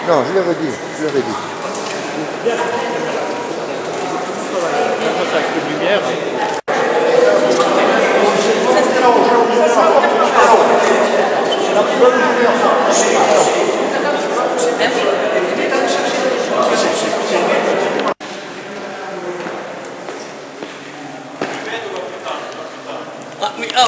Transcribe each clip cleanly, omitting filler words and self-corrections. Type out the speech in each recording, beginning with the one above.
Non, je l'avais dit, je l'avais dit. Contact de lumière. Ah oui, ah.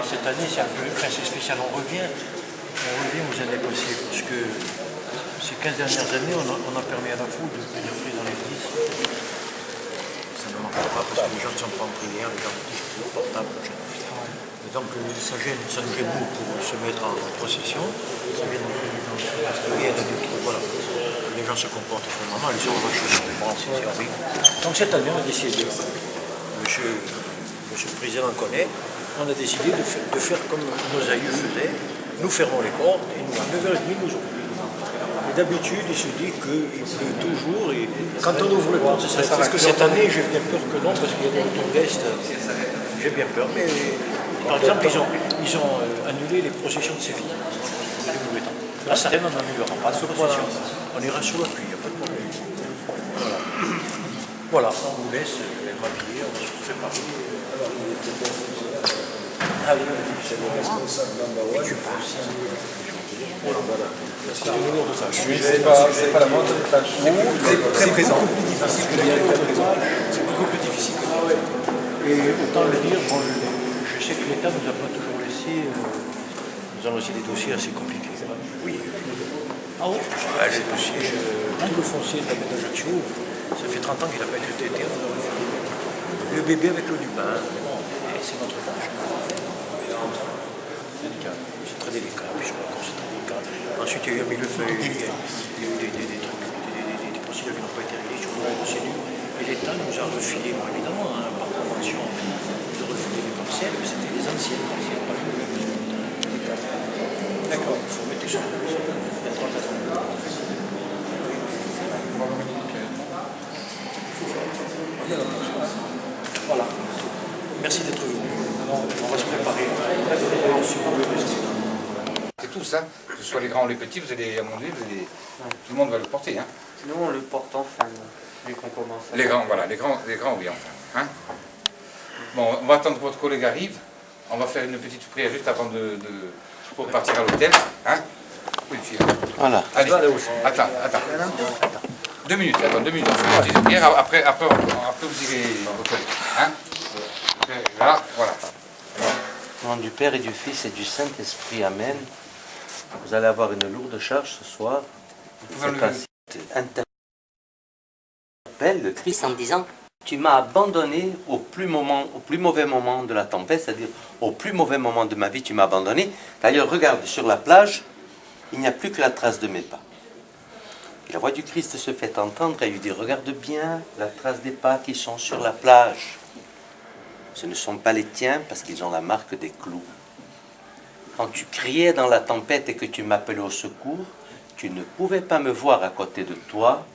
Cette année, c'est un peu spécial. On revient aux années passées parce que ces 15 dernières années, on a permis à la foule de pénétrer dans l'église. Ça ne manquera pas parce que les gens ne sont pas en prière, les gens ont des portables. Et donc, ça nous gêne nous pour se mettre en procession. Ça vient parce qu'il y a des trucs, voilà. Les gens se comportent vraiment, ils sont vachement c'est horrible. Donc cette année, on a décidé, monsieur le président connaît, on a décidé de faire comme nos aïeux faisaient. Nous fermons les portes et nous, à 9h30, nous ouvrons. Et d'habitude, il se dit qu'il pleut toujours et quand on ouvre les portes, c'est ça. Parce que cette année, j'ai bien peur que non, parce qu'il y a des retours d'Est. J'ai bien peur, mais par exemple, ils ont annulé les processions de Séville. À Sartène, on n'annulera pas de procession. On ira sous la pluie, il n'y a pas de problème. Voilà, on vous laisse m'habiller, on va se préparer. Ah oui, c'est le responsable d'Ambaouane. Et tu penses. C'est pas la moindre tâche. C'est présent. C'est beaucoup plus difficile. Et autant le dire, bon, je sais que l'État ne nous a pas toujours laissé. Nous avons aussi des dossiers assez compliqués. Oui. Ah oui. Les dossiers, tout le foncier de la baie d'Ajaccio, ça fait 30 ans qu'il n'a pas été traité. Le bébé avec le lupin, c'est notre tâche. C'est très délicat, puis je crois que c'est très délicat. Ensuite, il y a eu un millefeuille, il y a eu des procédures qui n'ont pas été réglées sur les procédures. Et l'État nous a refilé, bon, évidemment, par convention, de refiler les parcelles, mais c'était les anciennes parcelles, pas les nouvelles. D'accord, il faut mettre sur le sol. Il y a 3 ans. Voilà. Merci d'être venu. On va se préparer. C'est tout ça, que ce soit les grands ou les petits, vous allez, à mon avis, tout le monde va le porter. Hein. Nous, on le porte enfin, dès qu'on commence. Les grands, voilà, les grands oui, enfin. Hein. Bon, on va attendre que votre collègue arrive. On va faire une petite prière juste avant pour partir à l'hôtel. Hein. Oui, voilà. Allez, attends. 2 minutes, attends, 2 minutes. On fait une petite prière, après vous direz votre collègue. Hein. Voilà. Au nom du Père et du Fils et du Saint-Esprit, Amen. Vous allez avoir une lourde charge ce soir. Interpelle le Christ en disant: tu m'as abandonné au plus mauvais moment de la tempête, c'est-à-dire au plus mauvais moment de ma vie, tu m'as abandonné. D'ailleurs, regarde, sur la plage, il n'y a plus que la trace de mes pas. Et la voix du Christ se fait entendre et lui dit: regarde bien la trace des pas qui sont sur la plage. Ce ne sont pas les tiens parce qu'ils ont la marque des clous. Quand tu criais dans la tempête et que tu m'appelais au secours, tu ne pouvais pas me voir à côté de toi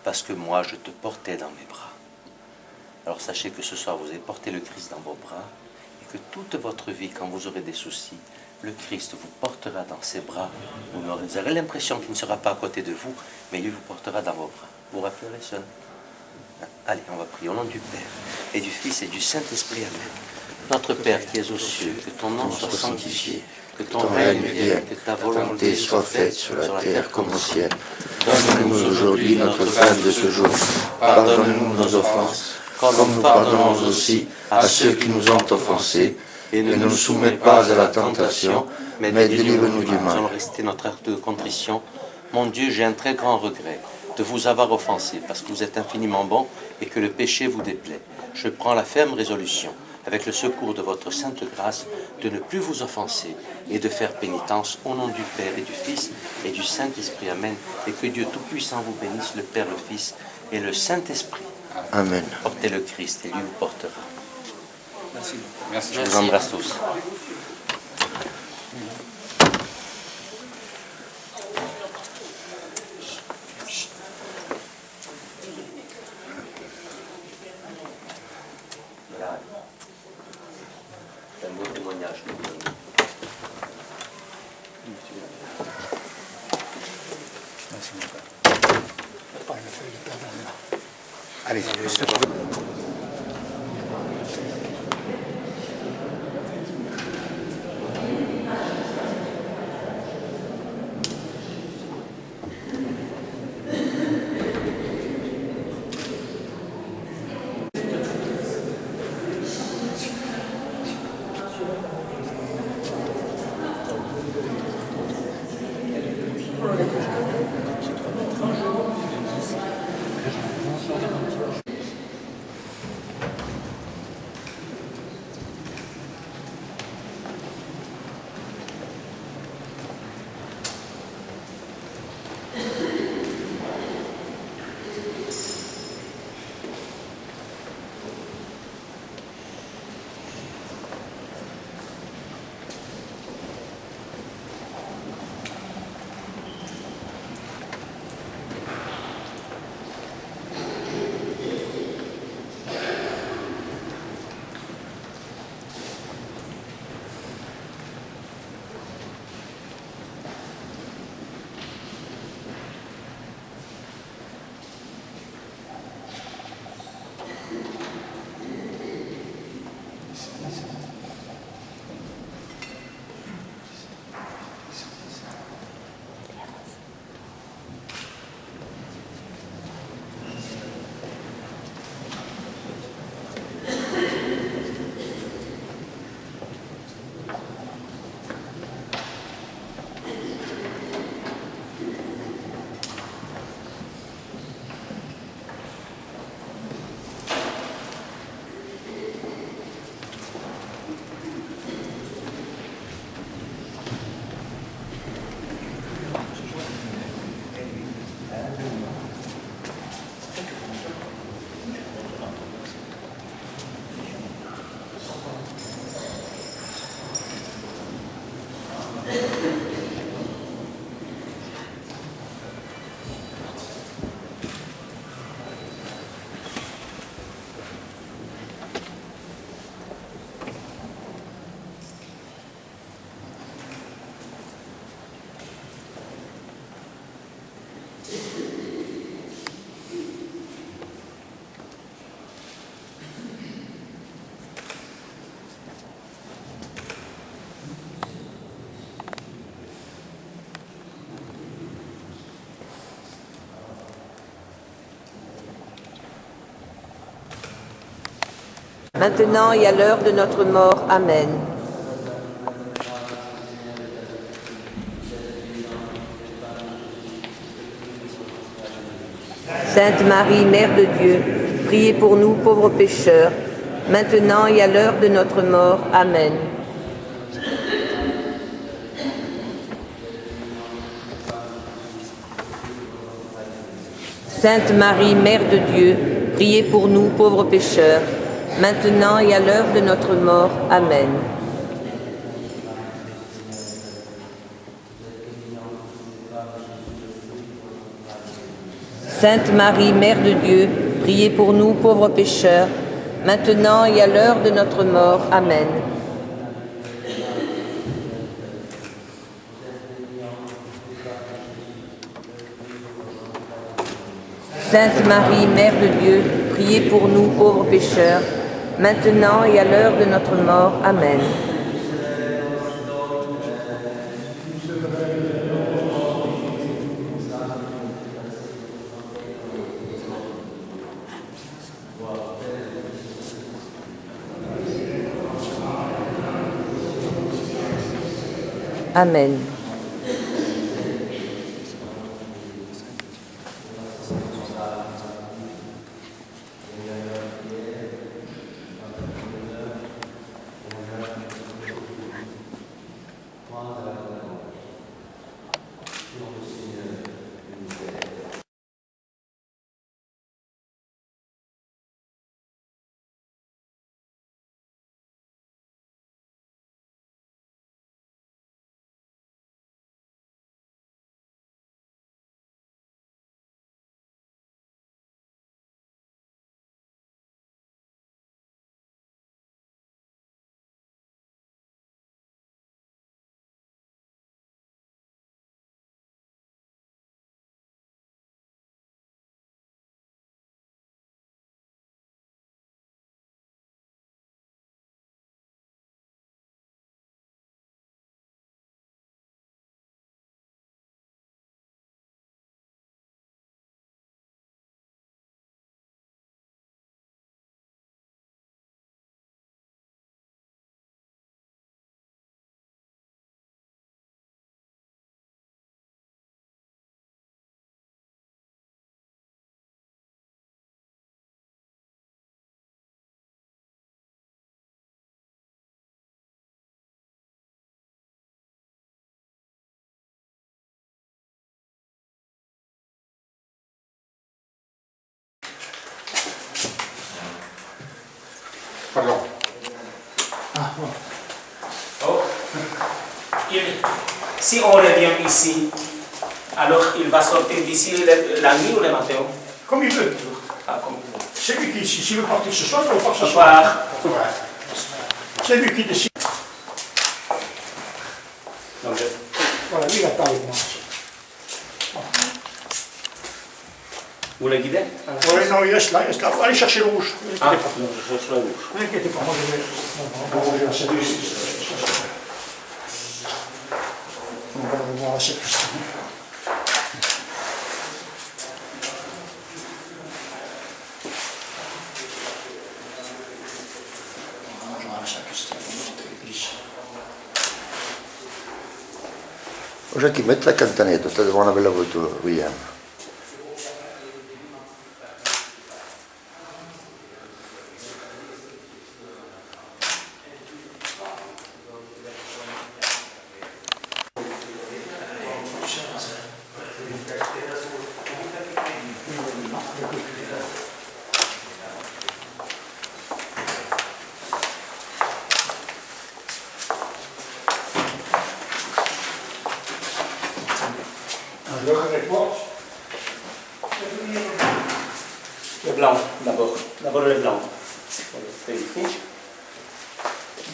parce que moi je te portais dans mes bras. Alors sachez que ce soir vous avez porté le Christ dans vos bras et que toute votre vie, quand vous aurez des soucis, le Christ vous portera dans ses bras. Vous aurez l'impression qu'il ne sera pas à côté de vous, mais il vous portera dans vos bras. Vous rappellerez ça? Allez, on va prier au nom du Père et du Fils et du Saint-Esprit. Amen. Notre Père qui es aux cieux, que ton nom soit sanctifié, que ton règne vienne, que ta volonté soit faite sur la terre comme au ciel. Donne-nous aujourd'hui notre pain de ce jour. Pardonne-nous nos offenses, comme nous pardonnons aussi à ceux qui nous ont offensés. Et ne nous soumets pas à la tentation, mais délivre-nous du mal. Nous allons rester notre acte de contrition. Mon Dieu, j'ai un très grand regret de vous avoir offensé, parce que vous êtes infiniment bon et que le péché vous déplaît. je prends la ferme résolution, avec le secours de votre sainte grâce, de ne plus vous offenser et de faire pénitence au nom du Père et du Fils et du Saint-Esprit. Amen. Et que Dieu Tout-Puissant vous bénisse, le Père, le Fils et le Saint-Esprit. Amen. Portez le Christ et lui vous portera. Merci. Merci. Je vous embrasse tous. C'est un beau témoignage. Allez, maintenant et à l'heure de notre mort. Amen. Sainte Marie, Mère de Dieu, priez pour nous pauvres pécheurs, maintenant et à l'heure de notre mort. Amen. Sainte Marie, Mère de Dieu, priez pour nous pauvres pécheurs, maintenant et à l'heure de notre mort. Amen. Sainte Marie, Mère de Dieu, priez pour nous pauvres pécheurs, maintenant et à l'heure de notre mort. Amen. Sainte Marie, Mère de Dieu, priez pour nous pauvres pécheurs, maintenant et à l'heure de notre mort. Amen. Amen. Pardon. Oh. Si on revient ici, alors il va sortir d'ici la nuit ou le matin? Comme il veut. Ah, comme il veut. C'est lui qui décide. S'il veut partir ce soir, il va partir Au ce soir. revoir. Ouais. C'est lui qui décide. Voilà, lui il attend avec moi. Vous le guidez? Ouais, non, il reste là, il reste là. Allez chercher le rouge. Ne Ah, l'inquiétez pas. non, je cherche la gauche. Ne l'inquiétez pas, moi je vais. On va voir la sacristie. On va voir la sacristie. Giacchi, metti la cantanetta, te devo una bella foto, William. Alors avec moi. Le blanc, d'abord. D'abord le blanc. On le fait ici.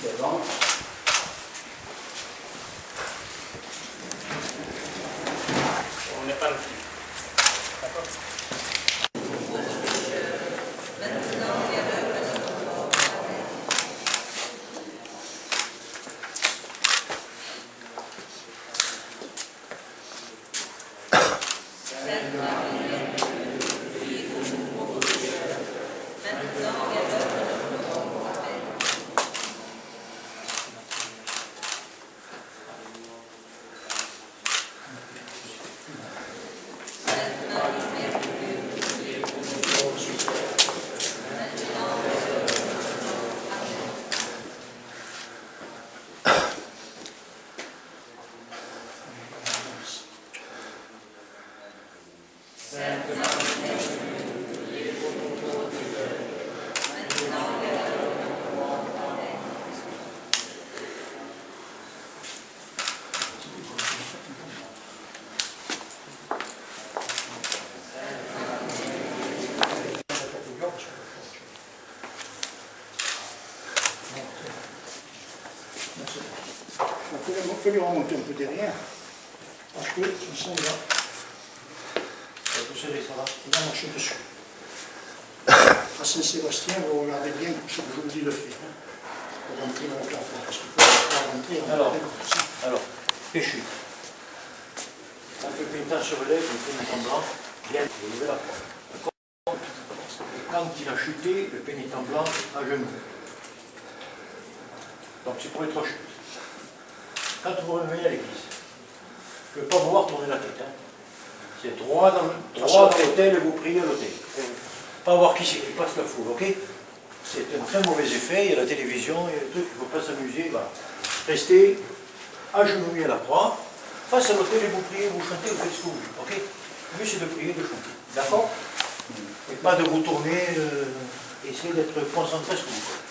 Devant. On est parti. D'accord? Il faut lui remonter un peu derrière. Parce que ça va. Vous savez, ça va. Il va marcher dessus. À Saint-Sébastien, vous regardez bien comme ça, je vous dis le fait. Pour rentrer dans le plafond. Parce qu'il faut pas rentrer en Alors, péchu. On fait pénitence sur le lèvre, on fait pénitent blanc, bien, vous levez la croix. Quand il a chuté, le pénitent blanc à genoux. Donc c'est pour être chute. Quand vous revenez à l'église, je ne veux pas vous voir tourner la tête. Hein. C'est droit dans l'hôtel et vous priez à l'hôtel. Pas voir qui c'est qui passe la foule, ok? C'est un très mauvais effet, il y a la télévision, il y a des trucs, il ne faut pas s'amuser. Voilà. Restez agenouillés à la croix, Face à l'autel, vous priez, vous chantez, vous faites ce que vous voulez. Ok? Le but c'est de prier, de chanter. D'accord? Et pas de vous tourner, essayez d'être concentré sur ce que vous faites.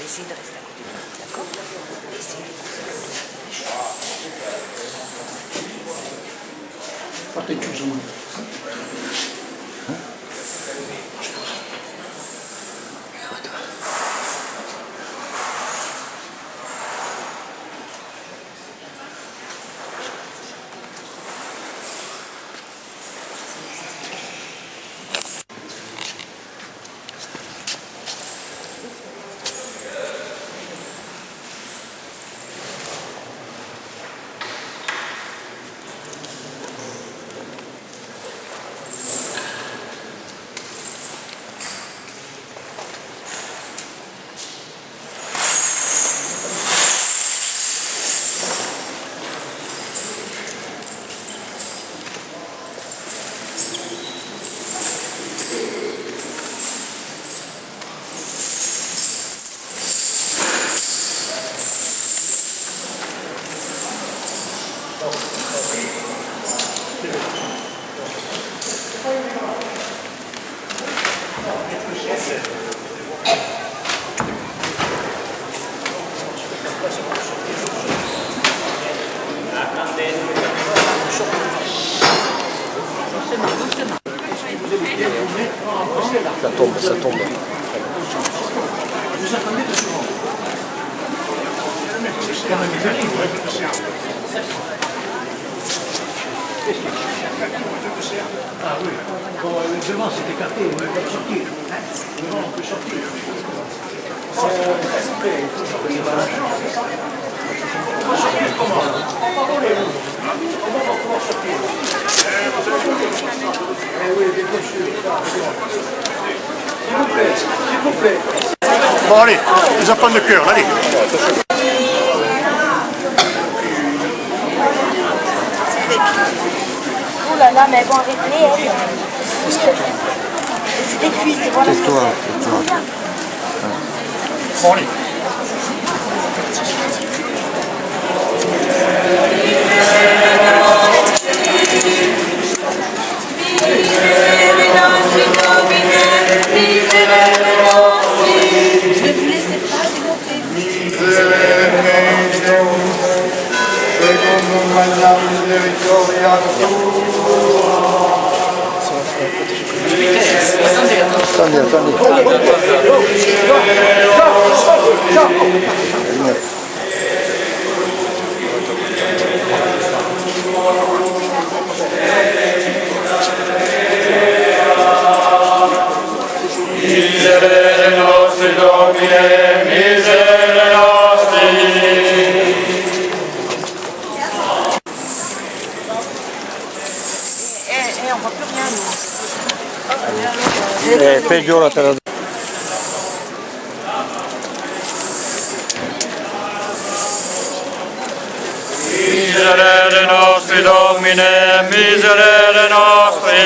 essayer de rester à côté de vous, d'accord? Essayez de Partez plus ou moins. Vous attendez de souvent. Quand même, il arrive, ah oui, bon, devant c'est écarté, on peut sortir. Devant on peut sortir. Il faut sortir par la chance. On va sortir comment? On va pouvoir sortir. Eh oui, bien sûr. S'il vous plaît, s'il vous plaît. Bon allez, les enfants de cœur, allez. Oh là là, mais elles vont arrêter, elles. C'était cuit, voilà. C'est toi, c'est toi. Bon allez. Ne vous laissez pas, s'il vous plaît. Attendez, attendez. Miserere nostri Domine, miserere nostri. On voit plus rien, nous. Peggio la terra. Miserere nostri Domine, miserere nostri.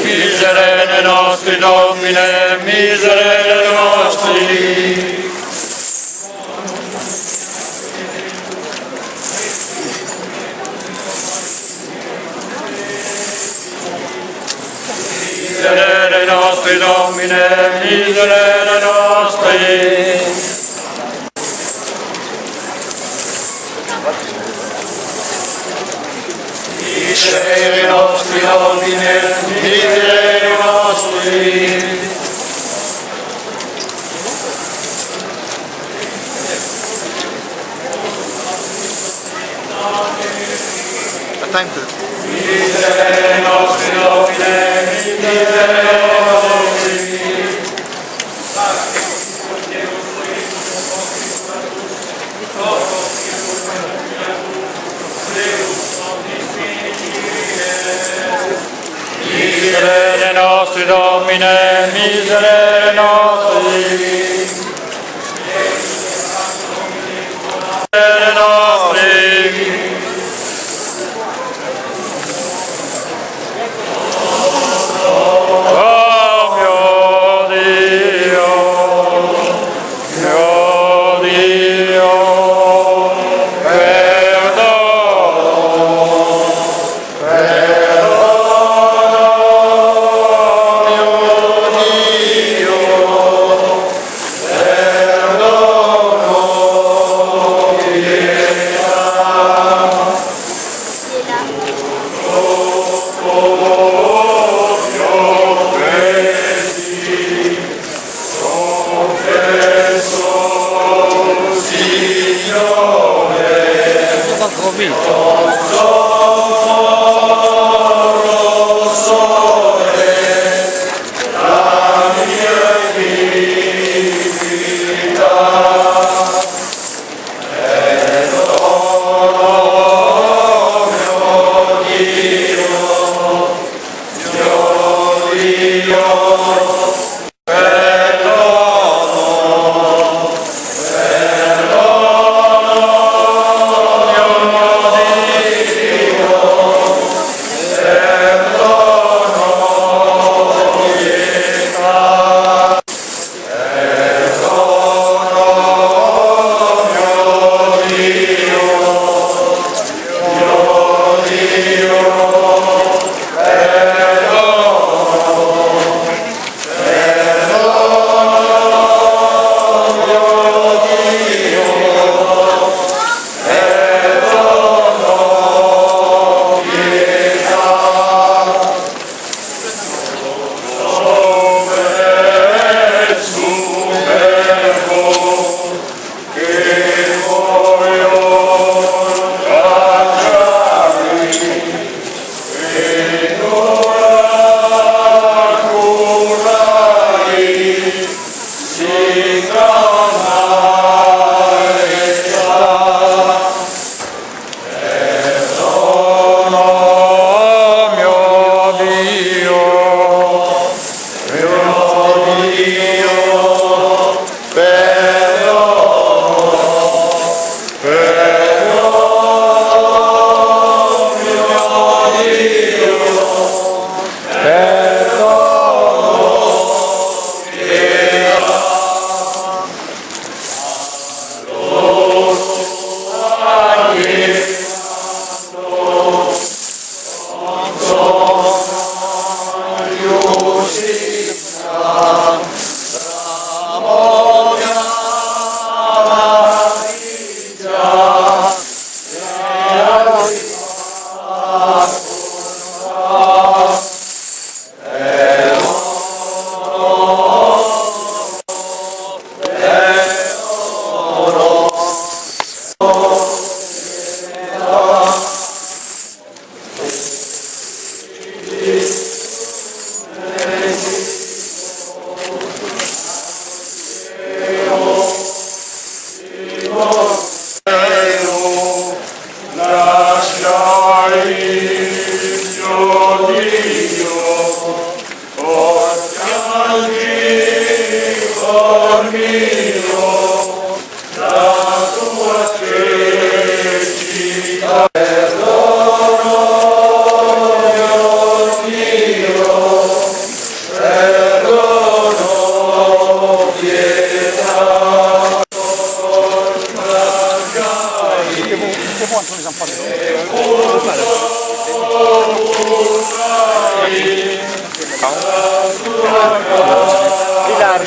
Miserere nostri Domine, miserere nostri. Miserere nostri Domine, miserere nostri. Miserere nostri Domine, miserere nostri. Miserere nostri Domine, miserere nostri. Miserere nostri Domine, miserere nostri. Miserere nostri. Oh mio Dio, perdono.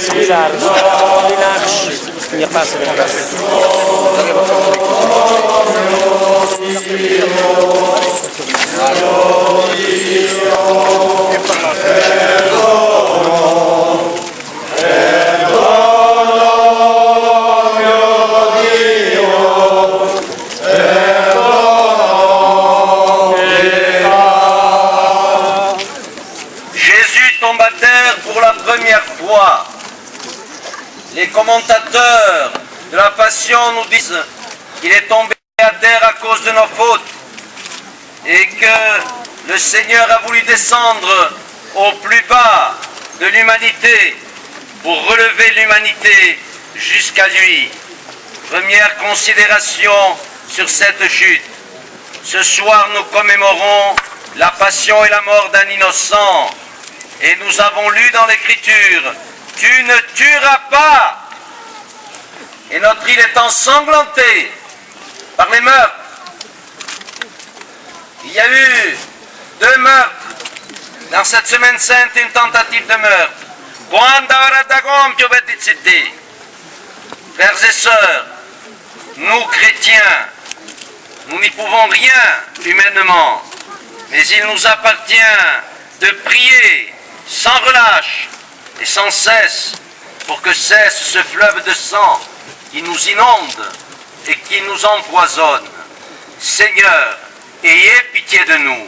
c'est bizarre. Une arche, il n'y a pas assez de place. Jésus tombe à terre pour la première fois. Les commentateurs de la Passion nous disent qu'il est tombé à terre à cause de nos fautes et que le Seigneur a voulu descendre au plus bas de l'humanité pour relever l'humanité jusqu'à lui. Première considération sur cette chute. Ce soir, nous commémorons la passion et la mort d'un innocent. Et nous avons lu dans l'Écriture, « Tu ne tueras pas !» Et notre île est ensanglantée par les meurtres. Il y a eu 2 meurtres. Dans cette semaine sainte, une tentative de meurtre. Frères et sœurs, nous chrétiens, nous n'y pouvons rien humainement, mais il nous appartient de prier sans relâche et sans cesse pour que cesse ce fleuve de sang qui nous inonde et qui nous empoisonne. Seigneur, ayez pitié de nous.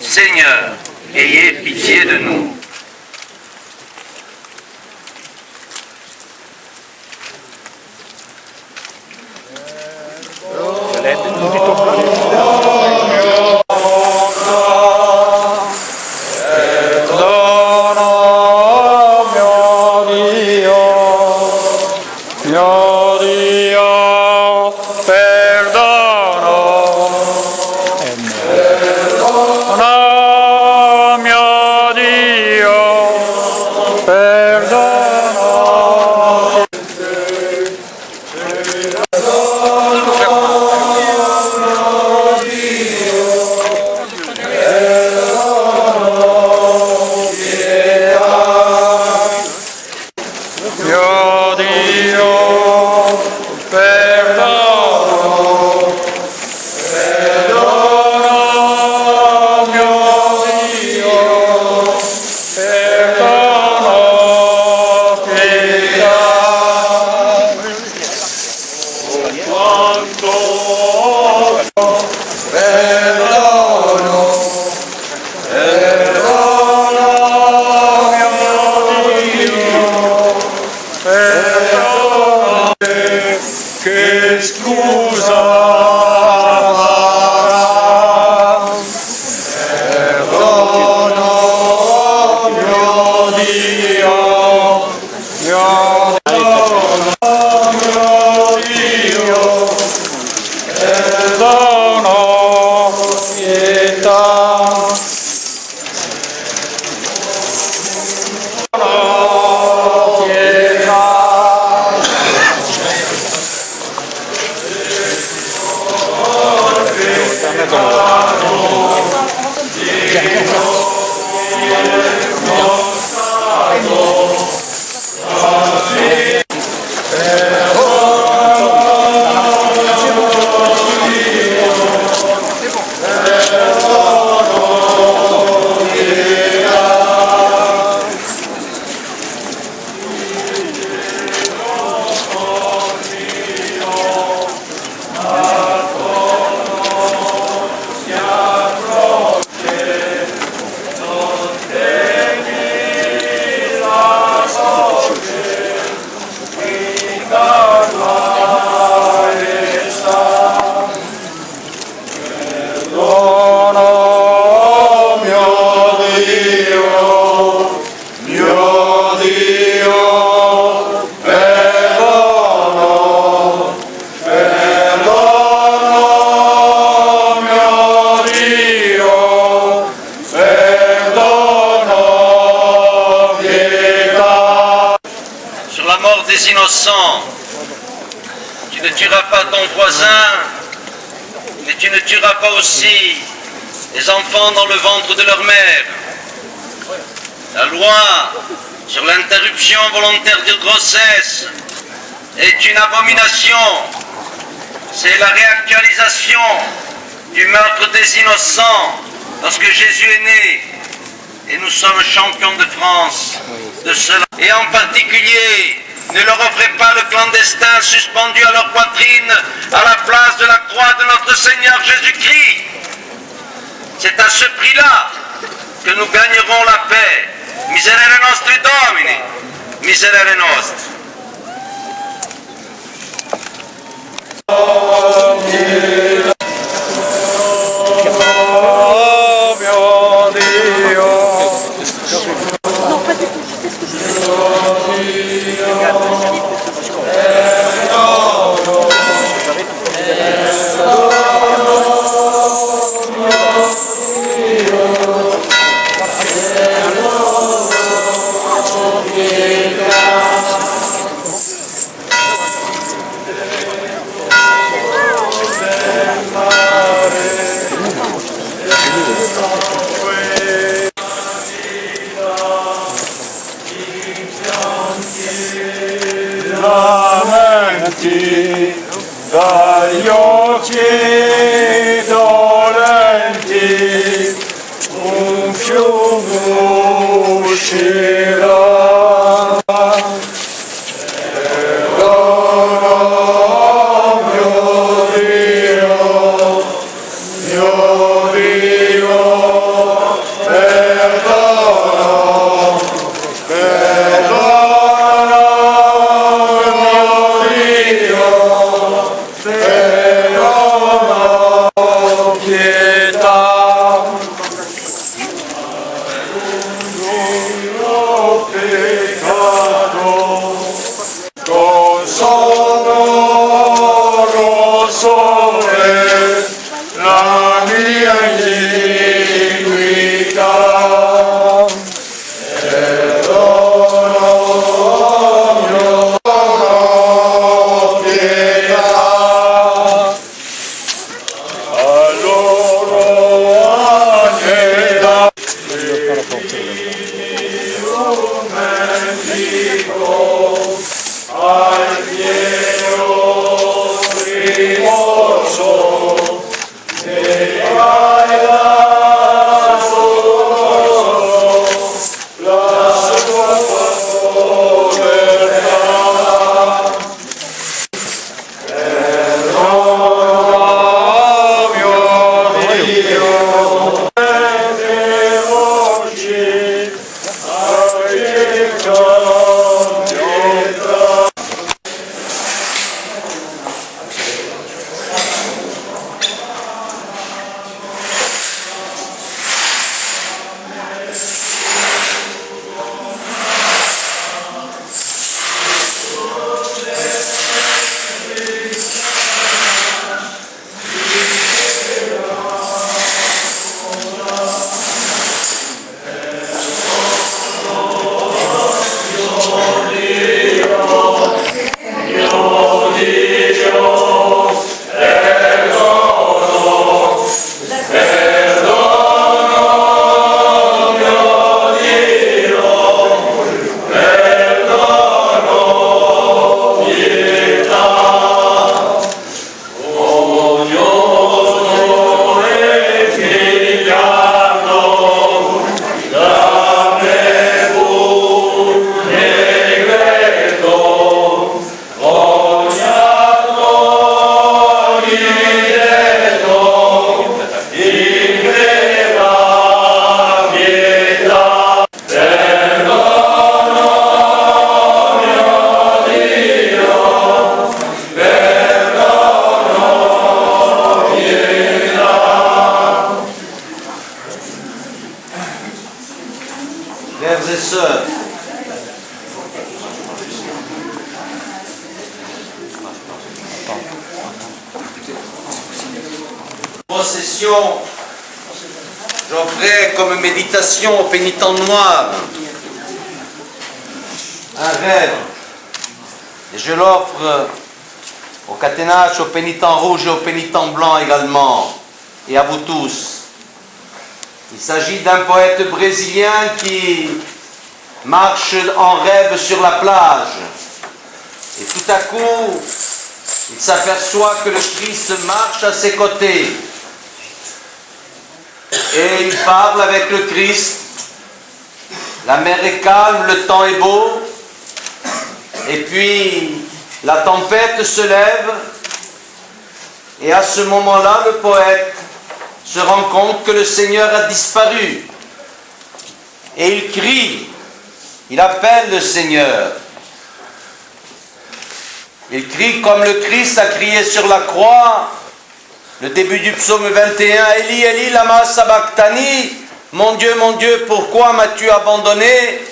Seigneur, ayez pitié de nous. Innocent, tu ne tueras pas ton voisin, mais tu ne tueras pas aussi les enfants dans le ventre de leur mère. La loi sur l'interruption volontaire de grossesse est une abomination. C'est la réactualisation du meurtre des innocents lorsque Jésus est né. Et nous sommes champions de France de cela. Et en particulier, ne leur offrez pas le clandestin suspendu à leur poitrine à la place de la croix de notre Seigneur Jésus-Christ. C'est à ce prix-là que nous gagnerons la paix. Miserere nostri Domini, miserere nostri. Non, pas du tout, je sais ce que je veux. Lamenti, dagli occhi dolenti, un fiume uscirà. Frères et sœurs, procession, j'offrais comme méditation au pénitent noir un rêve, et je l'offre au caténache, au pénitent rouge et au pénitent blanc également, et à vous tous. Il s'agit d'un poète brésilien qui marche en rêve sur la plage. Et tout à coup, il s'aperçoit que le Christ marche à ses côtés. Et il parle avec le Christ. La mer est calme, le temps est beau. Et puis, la tempête se lève. Et à ce moment-là, le poète se rend compte que le Seigneur a disparu. Et il crie, il appelle le Seigneur. Il crie comme le Christ a crié sur la croix, le début du psaume 21, Eli, Eli, lama sabachthani, mon Dieu, pourquoi m'as-tu abandonné?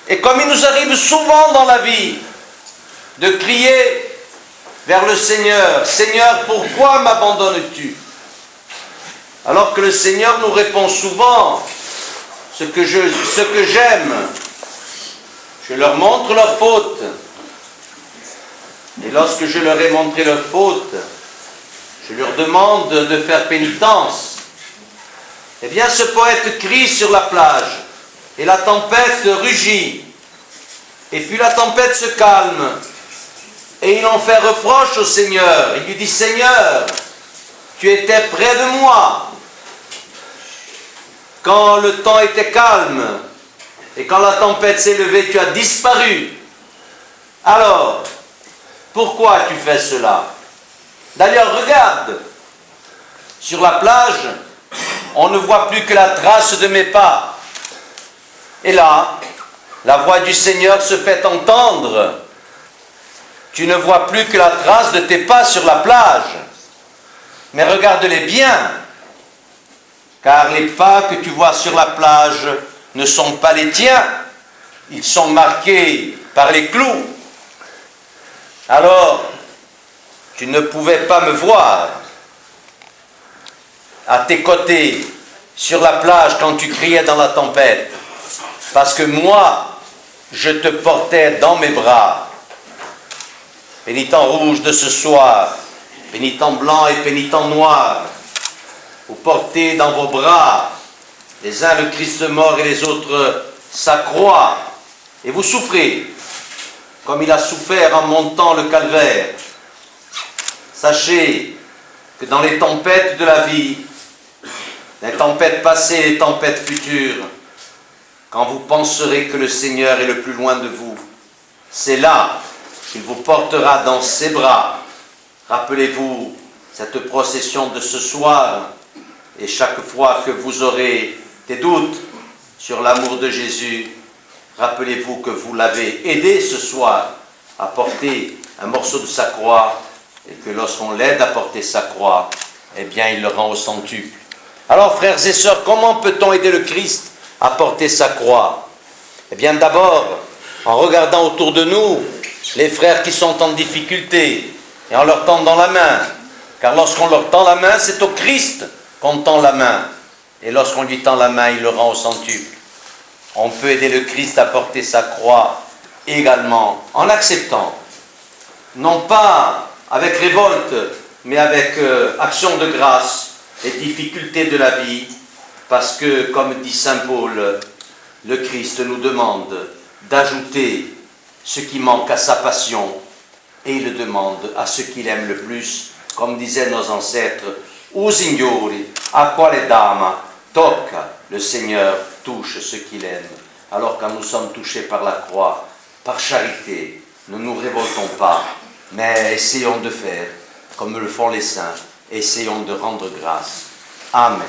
Et comme il nous arrive souvent dans la vie de crier vers le Seigneur, Seigneur, pourquoi m'abandonnes-tu? Alors que le Seigneur nous répond souvent, ce que j'aime, je leur montre leurs fautes. Et lorsque je leur ai montré leurs fautes, je leur demande de faire pénitence. Eh bien, ce poète crie sur la plage, et la tempête rugit. Et puis la tempête se calme, et il en fait reproche au Seigneur. Il lui dit, Seigneur, tu étais près de moi quand le temps était calme, et quand la tempête s'est levée, tu as disparu. Alors, pourquoi tu fais cela? D'ailleurs, regarde, sur la plage, on ne voit plus que la trace de mes pas. Et là, la voix du Seigneur se fait entendre. Tu ne vois plus que la trace de tes pas sur la plage. Mais regarde-les bien, car les pas que tu vois sur la plage ne sont pas les tiens. Ils sont marqués par les clous. Alors, tu ne pouvais pas me voir à tes côtés sur la plage quand tu criais dans la tempête, parce que moi, je te portais dans mes bras. Pénitent rouge de ce soir, pénitent blanc et pénitent noir, vous portez dans vos bras les uns le Christ mort et les autres sa croix, et vous souffrez comme il a souffert en montant le calvaire. Sachez que dans les tempêtes de la vie, les tempêtes passées, les tempêtes futures, quand vous penserez que le Seigneur est le plus loin de vous, c'est là qu'il vous portera dans ses bras. Rappelez-vous cette procession de ce soir, et chaque fois que vous aurez des doutes sur l'amour de Jésus, rappelez-vous que vous l'avez aidé ce soir à porter un morceau de sa croix, et que lorsqu'on l'aide à porter sa croix, eh bien il le rend au centuple. Alors frères et sœurs, comment peut-on aider le Christ à porter sa croix? Eh bien d'abord, en regardant autour de nous les frères qui sont en difficulté, et en leur tendant la main, car lorsqu'on leur tend la main, c'est au Christ qu'on tend la main, et lorsqu'on lui tend la main, il le rend au centuple. On peut aider le Christ à porter sa croix également en acceptant, non pas avec révolte, mais avec action de grâce, les difficultés de la vie, parce que, comme dit saint Paul, le Christ nous demande d'ajouter ce qui manque à sa passion, et il le demande à ce qu'il aime le plus, comme disaient nos ancêtres, O Signori, a quale dama tocca, le Seigneur touche ce qu'il aime. Alors quand nous sommes touchés par la croix, par charité, ne nous révoltons pas, mais essayons de faire comme le font les saints, essayons de rendre grâce. Amen.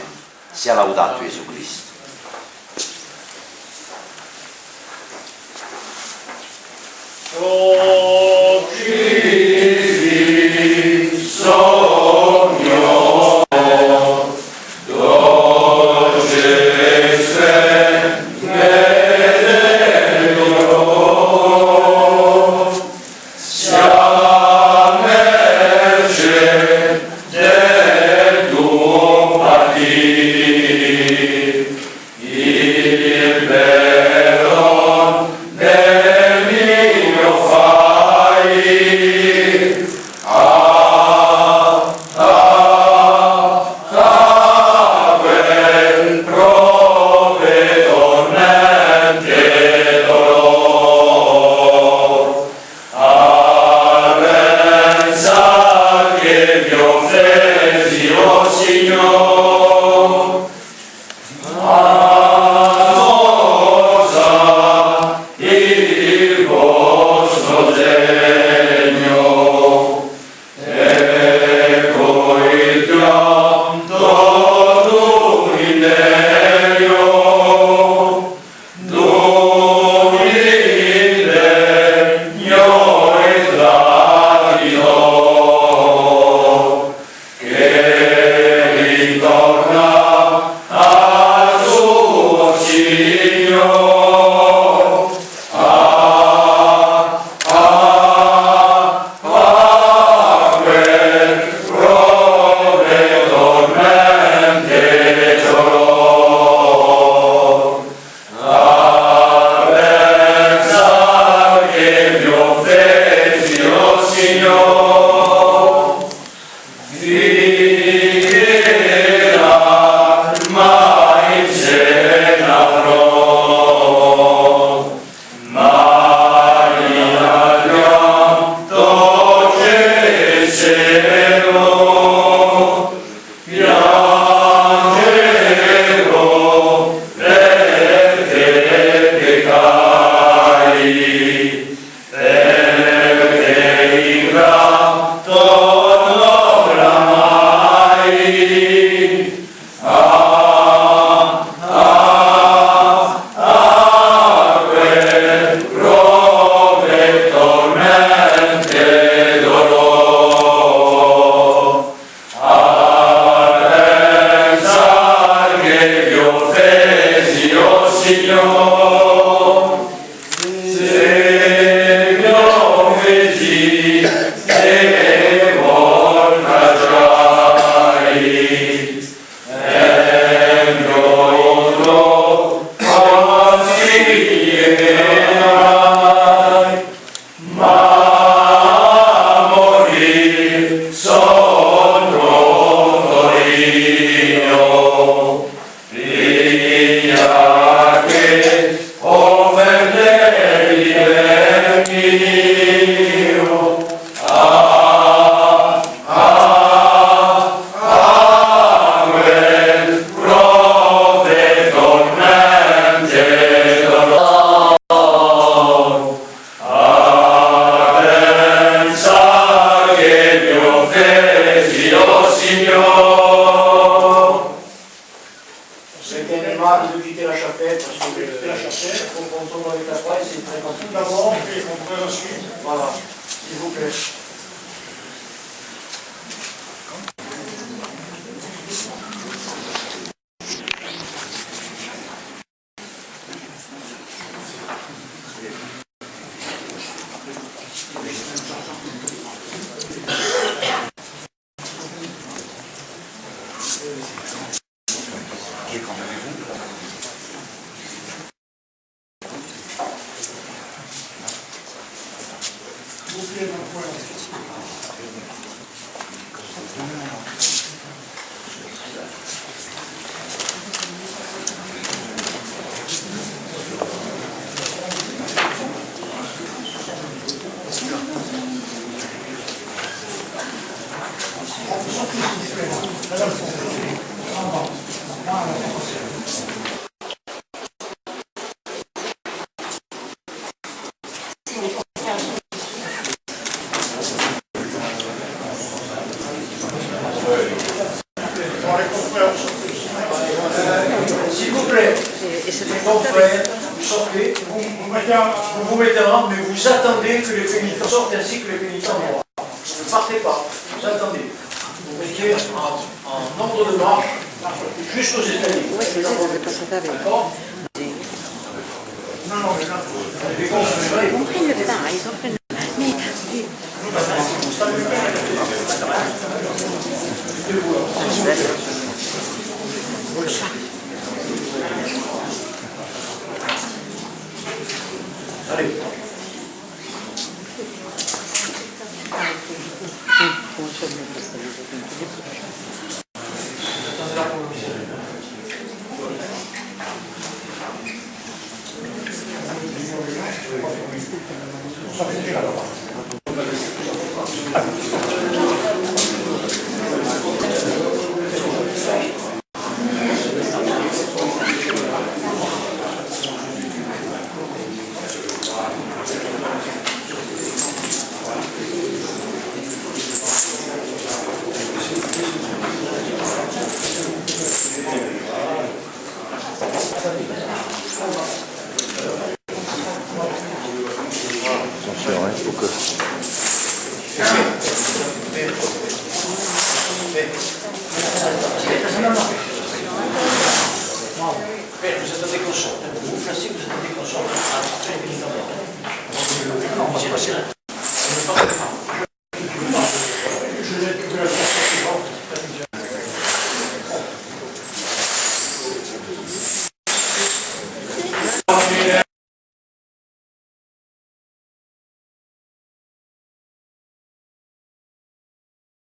Sia laudato Gesù Cristo. Del mio Padre pouvez me suivre. Voilà, s'il vous plaît. S'il vous plaît, confrères, vous sortez, vous vous mettez en rang, mais vous attendez que les pénitents sortent ainsi que les pénitents noirs. Ne partez pas, vous attendez. Vous mettez en ordre de marche jusqu'aux escaliers. Oui, c'est ça, c'est pas ça. D'accord ? Non, mais là, ils ont pris le pain, ils ont pris le pain. Mais... Allez. Attention, il faut que...